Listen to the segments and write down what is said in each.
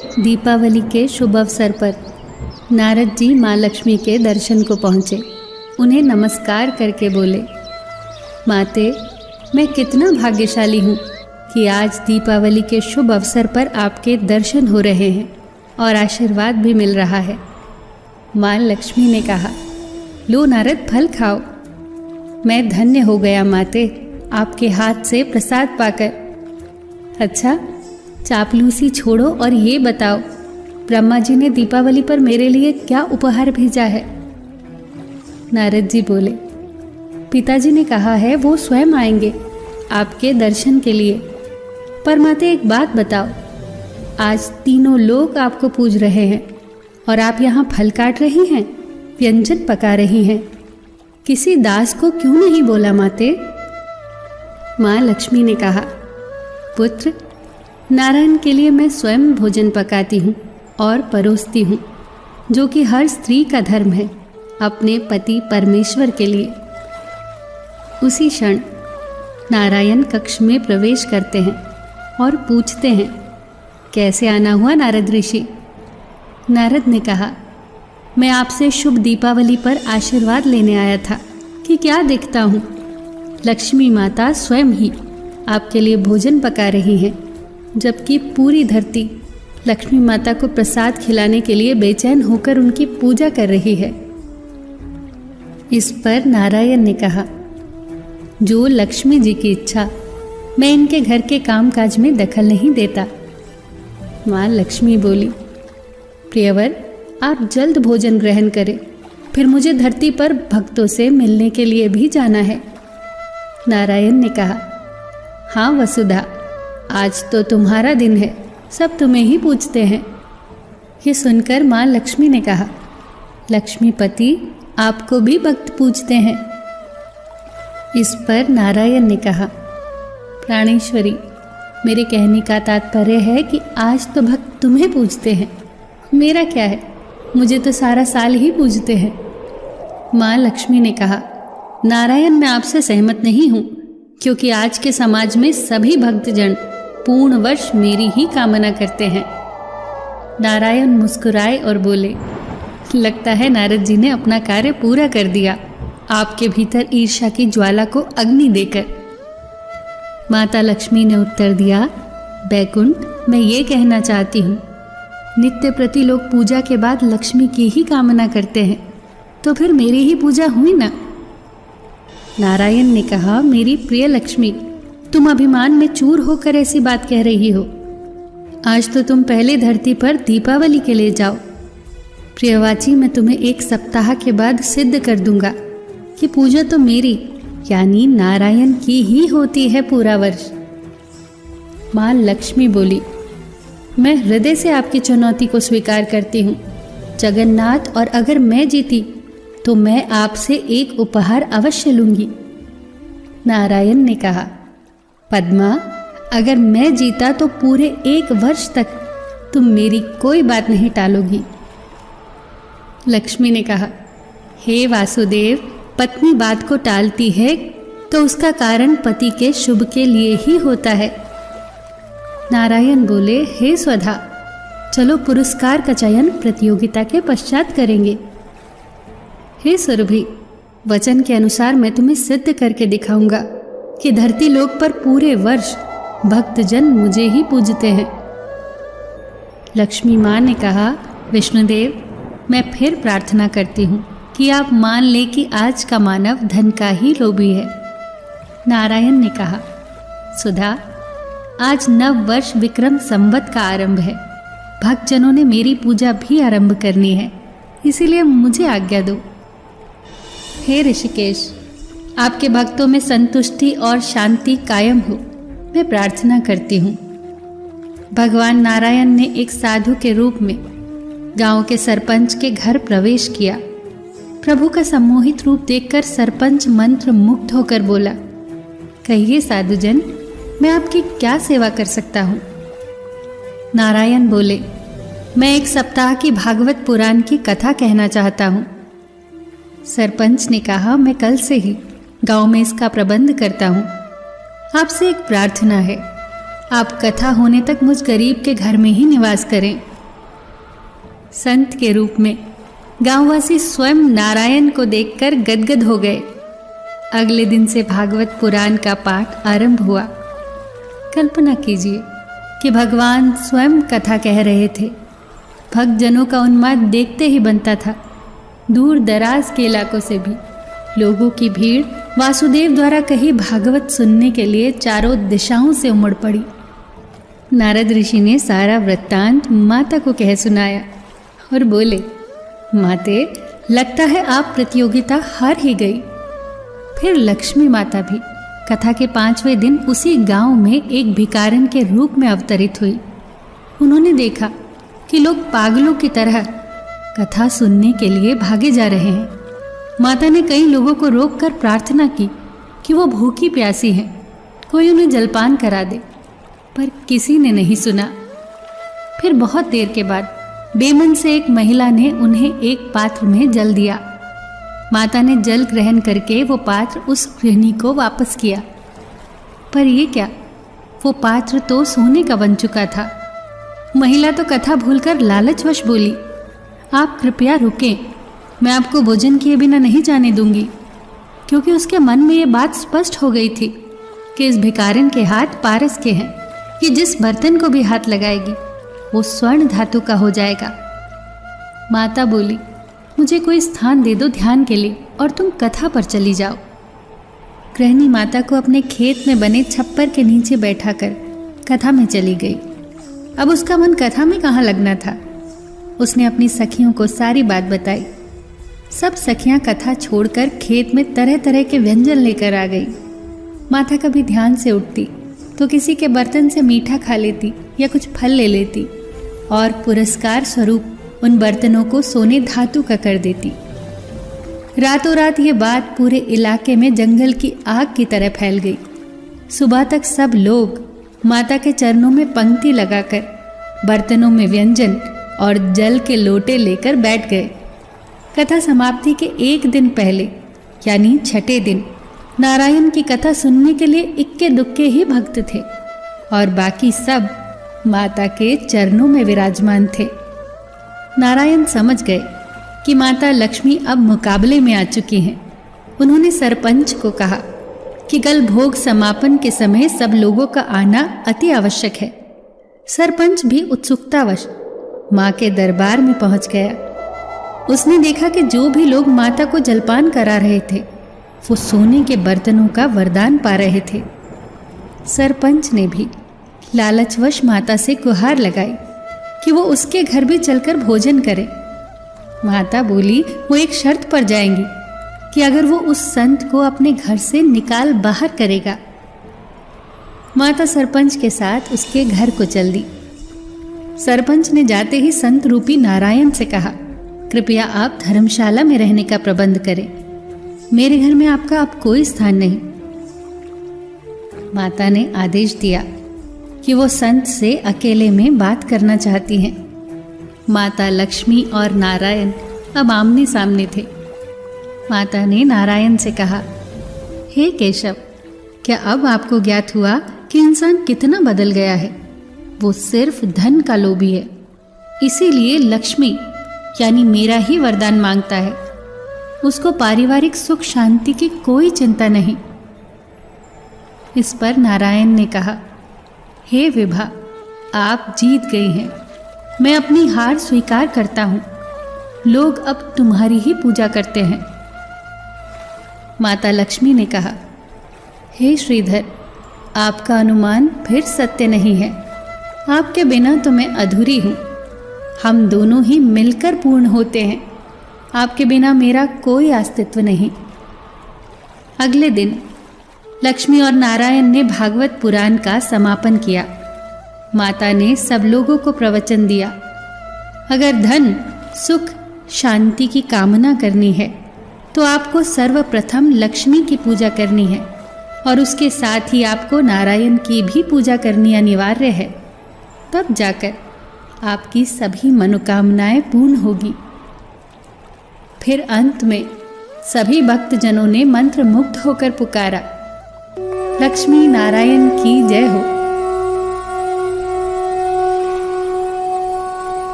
दीपावली के शुभ अवसर पर नारद जी माँ लक्ष्मी के दर्शन को पहुँचे। उन्हें नमस्कार करके बोले, माते, मैं कितना भाग्यशाली हूँ कि आज दीपावली के शुभ अवसर पर आपके दर्शन हो रहे हैं और आशीर्वाद भी मिल रहा है। माँ लक्ष्मी ने कहा, लो नारद, फल खाओ। मैं धन्य हो गया माते, आपके हाथ से प्रसाद पाकर। अच्छा, चापलूसी छोड़ो और ये बताओ, ब्रह्मा जी ने दीपावली पर मेरे लिए क्या उपहार भेजा है? नारद जी बोले, पिताजी ने कहा है वो स्वयं आएंगे आपके दर्शन के लिए। पर माते, एक बात बताओ, आज तीनों लोग आपको पूज रहे हैं और आप यहाँ फल काट रही हैं, व्यंजन पका रही हैं। किसी दास को क्यों नहीं बोला माते? माँ लक्ष्मी ने कहा, पुत्र, नारायण के लिए मैं स्वयं भोजन पकाती हूँ और परोसती हूँ, जो कि हर स्त्री का धर्म है, अपने पति परमेश्वर के लिए। उसी क्षण नारायण कक्ष में प्रवेश करते हैं और पूछते हैं, कैसे आना हुआ नारद ऋषि? नारद ने कहा, मैं आपसे शुभ दीपावली पर आशीर्वाद लेने आया था कि क्या देखता हूँ, लक्ष्मी माता स्वयं ही आपके लिए भोजन पका रही हैं, जबकि पूरी धरती लक्ष्मी माता को प्रसाद खिलाने के लिए बेचैन होकर उनकी पूजा कर रही है। इस पर नारायण ने कहा, जो लक्ष्मी जी की इच्छा, मैं इनके घर के कामकाज में दखल नहीं देता। माँ लक्ष्मी बोली, प्रियवर, आप जल्द भोजन ग्रहण करें, फिर मुझे धरती पर भक्तों से मिलने के लिए भी जाना है। नारायण ने कहा, हाँ वसुधा, आज तो तुम्हारा दिन है, सब तुम्हें ही पूछते हैं। ये सुनकर माँ लक्ष्मी ने कहा, लक्ष्मीपति, आपको भी भक्त पूछते हैं। इस पर नारायण ने कहा, प्राणेश्वरी, मेरे कहने का तात्पर्य है कि आज तो भक्त तुम्हें पूजते हैं, मेरा क्या है, मुझे तो सारा साल ही पूजते हैं। माँ लक्ष्मी ने कहा, नारायण, मैं आपसे सहमत नहीं हूँ, क्योंकि आज के समाज में सभी भक्तजन पूर्ण वर्ष मेरी ही कामना करते हैं। नारायण मुस्कुराए और बोले, लगता है नारद जी ने अपना कार्य पूरा कर दिया, आपके भीतर ईर्ष्या की ज्वाला को अग्नि देकर। माता लक्ष्मी ने उत्तर दिया, बैकुंठ, मैं ये कहना चाहती हूँ, नित्य प्रति लोग पूजा के बाद लक्ष्मी की ही कामना करते हैं, तो फिर मेरी ही पूजा हुई ना। नारायण ने कहा, मेरी प्रिय लक्ष्मी, तुम अभिमान में चूर होकर ऐसी बात कह रही हो। आज तो तुम पहले धरती पर दीपावली के लिए जाओ। प्रियवाची, मैं तुम्हें 1 सप्ताह के बाद सिद्ध कर दूंगा कि पूजा तो मेरी यानी नारायण की ही होती है पूरा वर्ष। माँ लक्ष्मी बोली, मैं हृदय से आपकी चुनौती को स्वीकार करती हूँ जगन्नाथ, और अगर मैं जीती तो मैं आपसे एक उपहार अवश्य लूंगी। नारायण ने कहा, पद्मा, अगर मैं जीता तो पूरे 1 वर्ष तक तुम मेरी कोई बात नहीं टालोगी। लक्ष्मी ने कहा, हे वासुदेव, पत्नी बात को टालती है तो उसका कारण पति के शुभ के लिए ही होता है। नारायण बोले, हे स्वधा, चलो पुरस्कार का चयन प्रतियोगिता के पश्चात करेंगे। हे सुरभि, वचन के अनुसार मैं तुम्हें सिद्ध करके दिखाऊंगा कि धरती लोक पर पूरे वर्ष भक्तजन मुझे ही पूजते हैं। लक्ष्मी माँ ने कहा, विष्णुदेव, मैं फिर प्रार्थना करती हूँ कि आप मान ले कि आज का मानव धन का ही लोभी है। नारायण ने कहा, सुधा, आज नव वर्ष विक्रम संवत का आरंभ है, भक्तजनों ने मेरी पूजा भी आरंभ करनी है, इसीलिए मुझे आज्ञा दो। हे ऋषिकेश, आपके भक्तों में संतुष्टि और शांति कायम हो, मैं प्रार्थना करती हूँ। भगवान नारायण ने एक साधु के रूप में गांव के सरपंच के घर प्रवेश किया। प्रभु का सम्मोहित रूप देखकर सरपंच मंत्र मुग्ध होकर बोला, कहिए साधुजन, मैं आपकी क्या सेवा कर सकता हूँ? नारायण बोले, मैं 1 सप्ताह की भागवत पुराण की कथा कहना चाहता हूँ। सरपंच ने कहा, मैं कल से ही गांव में इसका प्रबंध करता हूँ। आपसे एक प्रार्थना है, आप कथा होने तक मुझ गरीब के घर में ही निवास करें। संत के रूप में गांववासी स्वयं नारायण को देखकर गदगद हो गए। अगले दिन से भागवत पुराण का पाठ आरंभ हुआ। कल्पना कीजिए कि भगवान स्वयं कथा कह रहे थे। भक्तजनों का उन्माद देखते ही बनता था। दूर दराज के इलाकों से भी लोगों की भीड़ वासुदेव द्वारा कही भागवत सुनने के लिए चारों दिशाओं से उमड़ पड़ी। नारद ऋषि ने सारा वृत्तांत माता को कह सुनाया और बोले, माते, लगता है आप प्रतियोगिता हार ही गई। फिर लक्ष्मी माता भी कथा के 5वें दिन उसी गांव में एक भिखारन के रूप में अवतरित हुई। उन्होंने देखा कि लोग पागलों की तरह कथा सुनने के लिए भागे जा रहे हैं। माता ने कई लोगों को रोककर प्रार्थना की कि वो भूखी प्यासी हैं, कोई उन्हें जलपान करा दे, पर किसी ने नहीं सुना। फिर बहुत देर के बाद बेमन से एक महिला ने उन्हें एक पात्र में जल दिया। माता ने जल ग्रहण करके वो पात्र उस गृहिणी को वापस किया। पर ये क्या, वो पात्र तो सोने का बन चुका था। महिला तो कथा भूलकर लालचवश बोली, आप कृपया रुकें, मैं आपको भोजन किए बिना नहीं जाने दूंगी, क्योंकि उसके मन में ये बात स्पष्ट हो गई थी कि इस भिखारिन के हाथ पारस के हैं कि जिस बर्तन को भी हाथ लगाएगी वो स्वर्ण धातु का हो जाएगा। माता बोली, मुझे कोई स्थान दे दो ध्यान के लिए और तुम कथा पर चली जाओ। गृहिणी माता को अपने खेत में बने छप्पर के नीचे बैठाकर कथा में चली गई। अब उसका मन कथा में कहाँ लगना था। उसने अपनी सखियों को सारी बात बताई। सब सखियां कथा छोड़कर खेत में तरह तरह के व्यंजन लेकर आ गई। माता कभी ध्यान से उठती तो किसी के बर्तन से मीठा खा लेती या कुछ फल ले लेती और पुरस्कार स्वरूप उन बर्तनों को सोने धातु का कर देती। रातों रात ये बात पूरे इलाके में जंगल की आग की तरह फैल गई। सुबह तक सब लोग माता के चरणों में पंक्ति लगाकर बर्तनों में व्यंजन और जल के लोटे लेकर बैठ गए। कथा समाप्ति के एक दिन पहले यानी छठे दिन नारायण की कथा सुनने के लिए इक्के दुक्के ही भक्त थे और बाकी सब माता के चरणों में विराजमान थे। नारायण समझ गए कि माता लक्ष्मी अब मुकाबले में आ चुकी हैं। उन्होंने सरपंच को कहा कि कल भोग समापन के समय सब लोगों का आना अति आवश्यक है। सरपंच भी उत्सुकतावश माँ के दरबार में पहुंच गया। उसने देखा कि जो भी लोग माता को जलपान करा रहे थे वो सोने के बर्तनों का वरदान पा रहे थे। सरपंच ने भी लालचवश माता से गुहार लगाई कि वो उसके घर भी चलकर भोजन करे। माता बोली वो एक शर्त पर जाएंगी कि अगर वो उस संत को अपने घर से निकाल बाहर करेगा। माता सरपंच के साथ उसके घर को चल दी। सरपंच ने जाते ही संत रूपी नारायण से कहा, कृपया आप धर्मशाला में रहने का प्रबंध करें, मेरे घर में आपका अब कोई स्थान नहीं। माता ने आदेश दिया कि वो संत से अकेले में बात करना चाहती हैं। माता लक्ष्मी और नारायण अब आमने सामने थे। माता ने नारायण से कहा, हे केशव, क्या अब आपको ज्ञात हुआ कि इंसान कितना बदल गया है? वो सिर्फ धन का लोभी है, इसीलिए लक्ष्मी यानी मेरा ही वरदान मांगता है। उसको पारिवारिक सुख शांति की कोई चिंता नहीं। इस पर नारायण ने कहा, हे विभा, आप जीत गई हैं। मैं अपनी हार स्वीकार करता हूँ। लोग अब तुम्हारी ही पूजा करते हैं। माता लक्ष्मी ने कहा, हे श्रीधर, आपका अनुमान फिर सत्य नहीं है। आपके बिना तो मैं अधूरी हूँ। हम दोनों ही मिलकर पूर्ण होते हैं। आपके बिना मेरा कोई अस्तित्व नहीं। अगले दिन लक्ष्मी और नारायण ने भागवत पुराण का समापन किया। माता ने सब लोगों को प्रवचन दिया, अगर धन, सुख, शांति की कामना करनी है तो आपको सर्वप्रथम लक्ष्मी की पूजा करनी है और उसके साथ ही आपको नारायण की भी पूजा करनी अनिवार्य है। तब जाकर आपकी सभी मनोकामनाएं पूर्ण होगी। फिर अंत में सभी भक्तजनों ने मंत्र मुग्ध होकर पुकारा, लक्ष्मी नारायण की जय हो।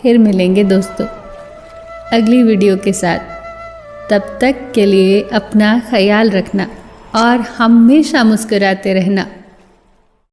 फिर मिलेंगे दोस्तों अगली वीडियो के साथ। तब तक के लिए अपना ख्याल रखना और हमेशा मुस्कुराते रहना।